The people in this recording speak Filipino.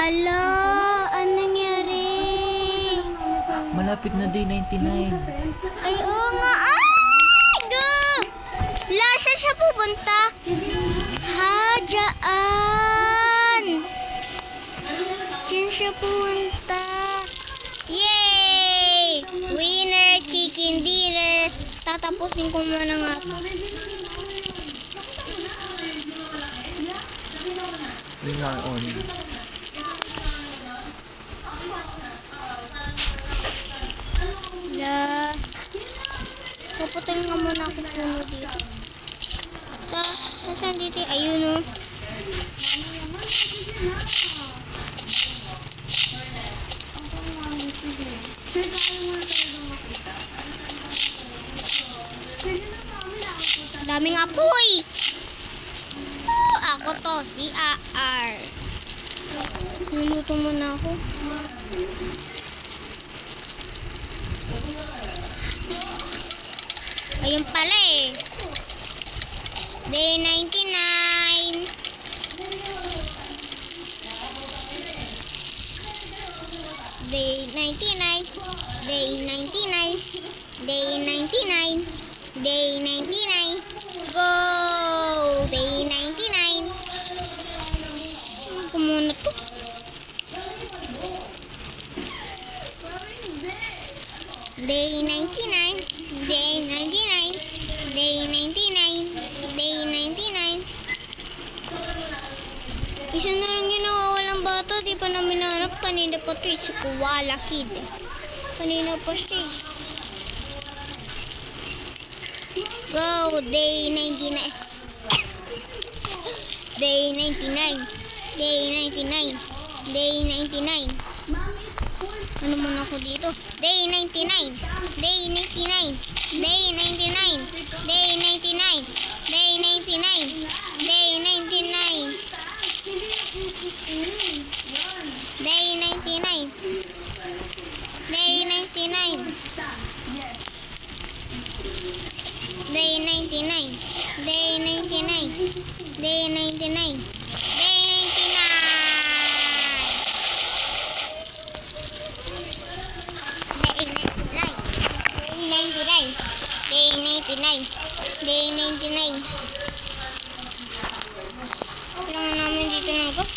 Hala, anong nangyari? Malapit na day 99. Ay, oo nga. Ay! Go! Lasa siya pupunta. Ha, dyan. Diyan siya pupunta. Yay! Winner, chicken dinner. Tatapusin ko muna nga. Yun lang on. Puputin nga muna ako puno dito. Saan dito? Ayun o. Daming apoy. Ako to, si AR. Niluto muna ako. Ayun pala eh. Day 99. Day 99. Day 99. Day 99. Day 99. Go! Day 99. Ako muna to. Day 99. Day 99. Day 99. Day 99. Isa na lang yung nawawalang bata. Di pa namin nahanap. Kanina pa ito. Si Koala Kid. Kanina pa siya. Go. Day 99. Day 99. Day 99. Day 99. Ano muna ako dito? Day 99. Day 99. Day 99. Day 99. Day 99. Day 99. Day 99. Day 99. Day 99. Day 99. Day 99. Day 99. Day 99. Day 99. Kailangan namin dito ng gas.